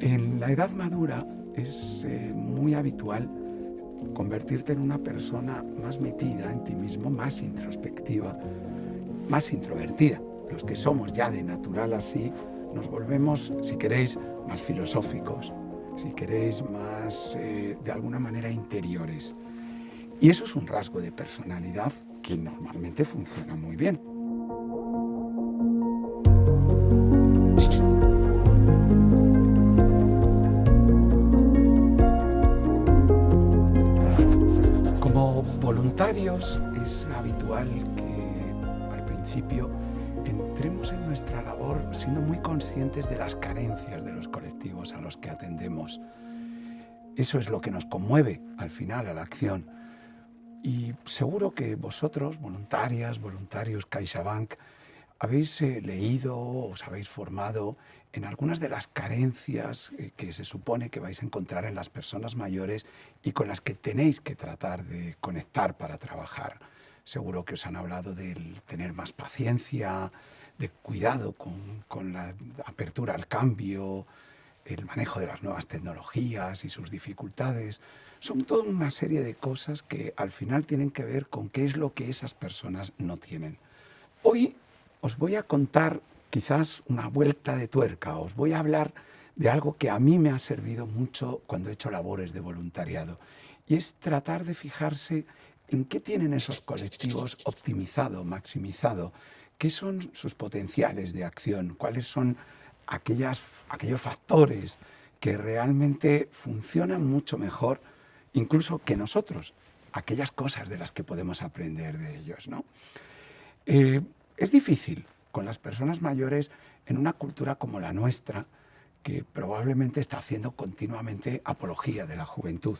En la edad madura es muy habitual convertirte en una persona más metida en ti mismo, más introspectiva, más introvertida. Los que somos ya de natural así, nos volvemos, si queréis, más filosóficos, si queréis, más de alguna manera interiores. Y eso es un rasgo de personalidad que normalmente funciona muy bien. Como voluntarios es habitual que al principio entremos en nuestra labor siendo muy conscientes de las carencias de los colectivos a los que atendemos. Eso es lo que nos conmueve al final a la acción. Y seguro que vosotros, voluntarias, voluntarios CaixaBank, habéis leído, os habéis formado en algunas de las carencias que se supone que vais a encontrar en las personas mayores y con las que tenéis que tratar de conectar para trabajar. Seguro que os han hablado del tener más paciencia, de cuidado con la apertura al cambio, el manejo de las nuevas tecnologías y sus dificultades. Son toda una serie de cosas que al final tienen que ver con qué es lo que esas personas no tienen. Hoy os voy a contar quizás una vuelta de tuerca, os voy a hablar de algo que a mí me ha servido mucho cuando he hecho labores de voluntariado, y es tratar de fijarse en qué tienen esos colectivos optimizado, maximizado, qué son sus potenciales de acción, cuáles son aquellos factores que realmente funcionan mucho mejor incluso que nosotros, aquellas cosas de las que podemos aprender de ellos, ¿no? Es difícil con las personas mayores en una cultura como la nuestra, que probablemente está haciendo continuamente apología de la juventud.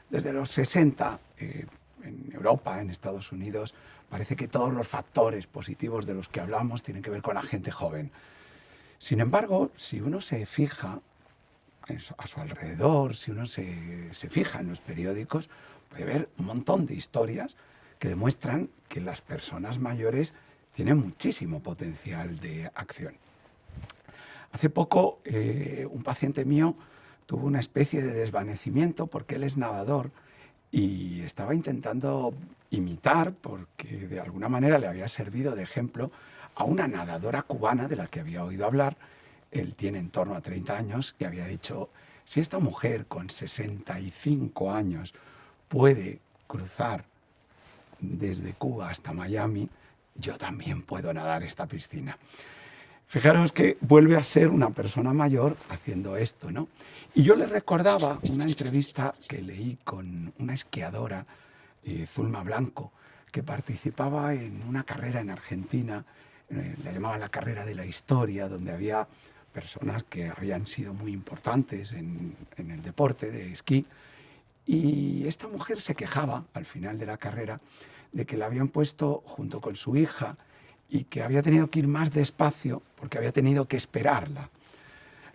Desde los 60, en Europa, en Estados Unidos, parece que todos los factores positivos de los que hablamos tienen que ver con la gente joven. Sin embargo, si uno se fija a su alrededor, si uno se fija en los periódicos, puede ver un montón de historias que demuestran que las personas mayores tienen muchísimo potencial de acción. Hace poco un paciente mío tuvo una especie de desvanecimiento porque él es nadador y estaba intentando imitar, porque de alguna manera le había servido de ejemplo, a una nadadora cubana de la que había oído hablar. Él tiene en torno a 30 años y había dicho, si esta mujer con 65 años puede cruzar desde Cuba hasta Miami, yo también puedo nadar esta piscina. Fijaros que vuelve a ser una persona mayor haciendo esto, ¿no? Y yo le recordaba una entrevista que leí con una esquiadora, Zulma Blanco, que participaba en una carrera en Argentina, la llamaban la carrera de la historia, donde había personas que habían sido muy importantes en el deporte de esquí. Y esta mujer se quejaba al final de la carrera de que la habían puesto junto con su hija y que había tenido que ir más despacio porque había tenido que esperarla.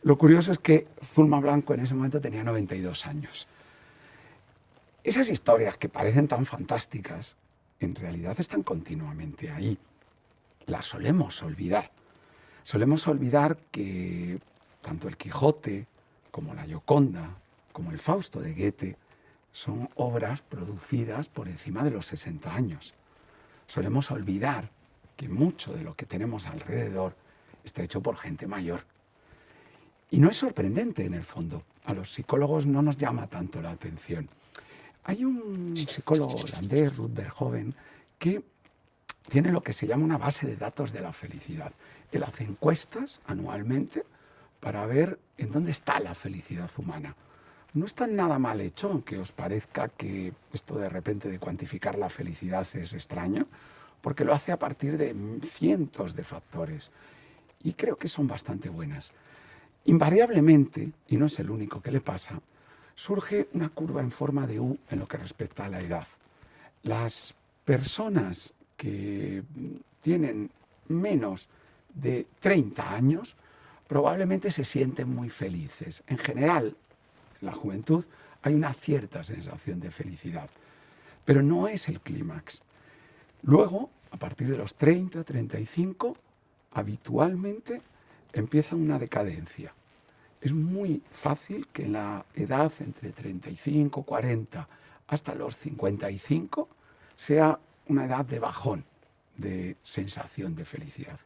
Lo curioso es que Zulma Blanco en ese momento tenía 92 años. Esas historias que parecen tan fantásticas, en realidad están continuamente ahí. Las solemos olvidar. Solemos olvidar que tanto el Quijote como la Gioconda, como el Fausto de Goethe, son obras producidas por encima de los 60 años. Solemos olvidar que mucho de lo que tenemos alrededor está hecho por gente mayor. Y no es sorprendente en el fondo. A los psicólogos no nos llama tanto la atención. Hay un psicólogo holandés, Ruud Verhoeven, que tiene lo que se llama una base de datos de la felicidad. Él hace encuestas anualmente para ver en dónde está la felicidad humana. No está nada mal hecho, aunque os parezca que esto de repente de cuantificar la felicidad es extraño, porque lo hace a partir de cientos de factores. Y creo que son bastante buenas. Invariablemente, y no es el único que le pasa, surge una curva en forma de U en lo que respecta a la edad. Las personas que tienen menos de 30 años probablemente se sienten muy felices. En general, en la juventud hay una cierta sensación de felicidad, pero no es el clímax. Luego, a partir de los 30, 35, habitualmente empieza una decadencia. Es muy fácil que en la edad entre 35, 40 hasta los 55 sea una edad de bajón, de sensación de felicidad.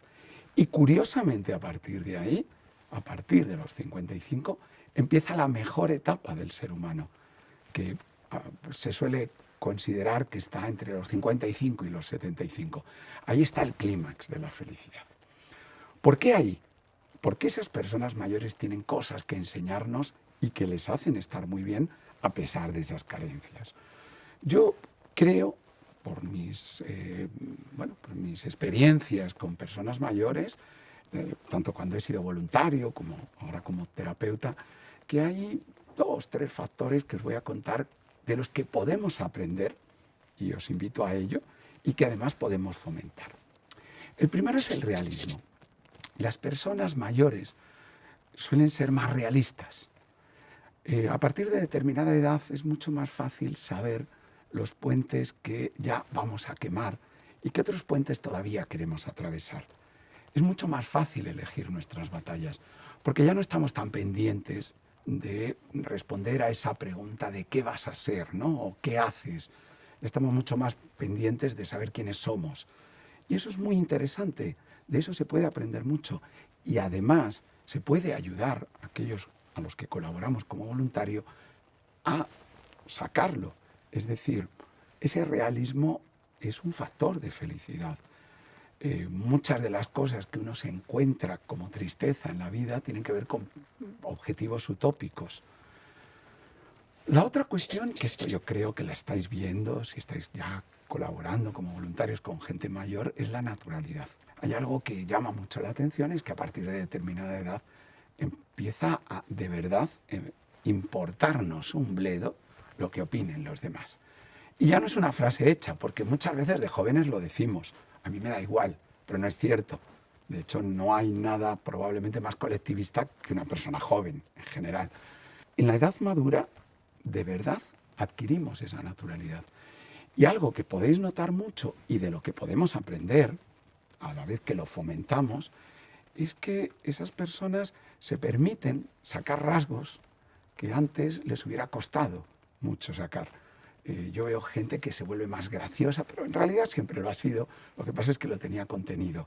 Y curiosamente a partir de ahí, a partir de los 55, empieza la mejor etapa del ser humano, que se suele considerar que está entre los 55 y los 75. Ahí está el clímax de la felicidad. ¿Por qué ahí? Porque esas personas mayores tienen cosas que enseñarnos y que les hacen estar muy bien a pesar de esas carencias. Yo creo, por mis experiencias con personas mayores, tanto cuando he sido voluntario como ahora como terapeuta, que hay 2, 3 factores que os voy a contar de los que podemos aprender, y os invito a ello, y que además podemos fomentar. El primero es el realismo. Las personas mayores suelen ser más realistas. A partir de determinada edad es mucho más fácil saber los puentes que ya vamos a quemar y qué otros puentes todavía queremos atravesar. Es mucho más fácil elegir nuestras batallas, porque ya no estamos tan pendientes de responder a esa pregunta de qué vas a ser, ¿no? O qué haces. Estamos mucho más pendientes de saber quiénes somos. Y eso es muy interesante. De eso se puede aprender mucho. Y además se puede ayudar a aquellos a los que colaboramos como voluntario a sacarlo. Es decir, ese realismo es un factor de felicidad. Muchas de las cosas que uno se encuentra como tristeza en la vida tienen que ver con objetivos utópicos. La otra cuestión, que esto yo creo que la estáis viendo, si estáis ya colaborando como voluntarios con gente mayor, es la naturalidad. Hay algo que llama mucho la atención, es que a partir de determinada edad empieza a, de verdad, importarnos un bledo lo que opinen los demás. Y ya no es una frase hecha, porque muchas veces de jóvenes lo decimos. A mí me da igual, pero no es cierto. De hecho, no hay nada probablemente más colectivista que una persona joven, en general. En la edad madura, de verdad, adquirimos esa naturalidad. Y algo que podéis notar mucho y de lo que podemos aprender, a la vez que lo fomentamos, es que esas personas se permiten sacar rasgos que antes les hubiera costado mucho sacar. Yo veo gente que se vuelve más graciosa, pero en realidad siempre lo ha sido. Lo que pasa es que lo tenía contenido.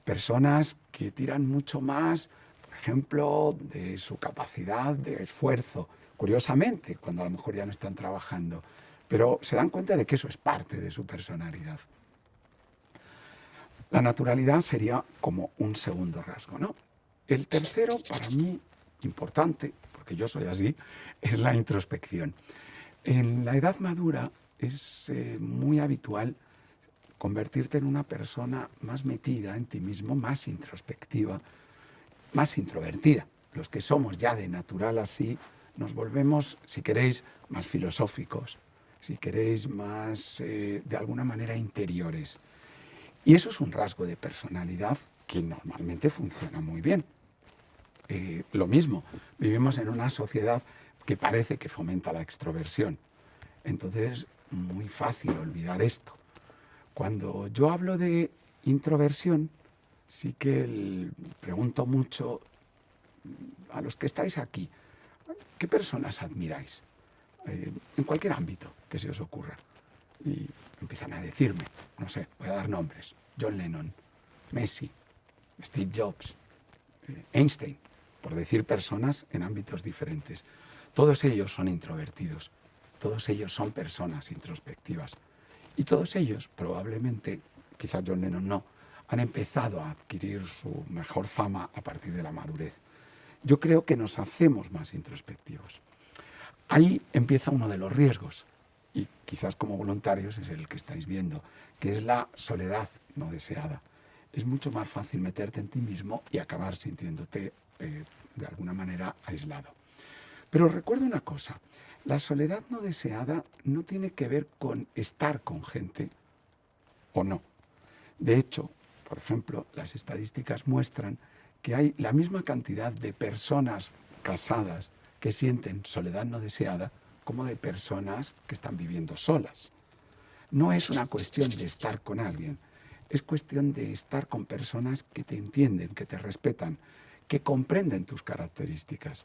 Personas que tiran mucho más, por ejemplo, de su capacidad de esfuerzo. Curiosamente, cuando a lo mejor ya no están trabajando. Pero se dan cuenta de que eso es parte de su personalidad. La naturalidad sería como un segundo rasgo, ¿no? El tercero, para mí, importante, porque yo soy así, es la introspección. En la edad madura es muy habitual convertirte en una persona más metida en ti mismo, más introspectiva, más introvertida. Los que somos ya de natural así, nos volvemos, si queréis, más filosóficos, si queréis, más, de alguna manera, interiores. Y eso es un rasgo de personalidad que normalmente funciona muy bien. Lo mismo, vivimos en una sociedad que parece que fomenta la extroversión. Entonces es muy fácil olvidar esto. Cuando yo hablo de introversión, sí que pregunto mucho a los que estáis aquí, ¿qué personas admiráis? En cualquier ámbito que se os ocurra. Y empiezan a decirme, no sé, voy a dar nombres, John Lennon, Messi, Steve Jobs, Einstein, por decir personas en ámbitos diferentes. Todos ellos son introvertidos, todos ellos son personas introspectivas. Y todos ellos, probablemente, quizás John Lennon no, han empezado a adquirir su mejor fama a partir de la madurez. Yo creo que nos hacemos más introspectivos. Ahí empieza uno de los riesgos, y quizás como voluntarios es el que estáis viendo, que es la soledad no deseada. Es mucho más fácil meterte en ti mismo y acabar sintiéndote de alguna manera aislado. Pero recuerda una cosa, la soledad no deseada no tiene que ver con estar con gente o no. De hecho, por ejemplo, las estadísticas muestran que hay la misma cantidad de personas casadas que sienten soledad no deseada como de personas que están viviendo solas. No es una cuestión de estar con alguien, es cuestión de estar con personas que te entienden, que te respetan, que comprenden tus características.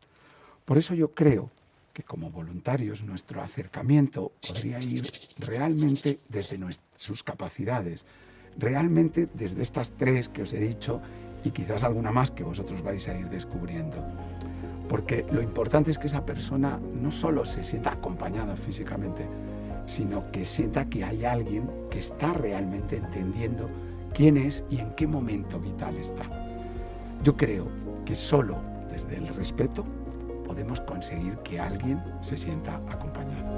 Por eso yo creo que como voluntarios nuestro acercamiento podría ir realmente desde sus capacidades, realmente desde estas 3 que os he dicho y quizás alguna más que vosotros vais a ir descubriendo. Porque lo importante es que esa persona no solo se sienta acompañada físicamente, sino que sienta que hay alguien que está realmente entendiendo quién es y en qué momento vital está. Yo creo que solo desde el respeto podemos conseguir que alguien se sienta acompañado.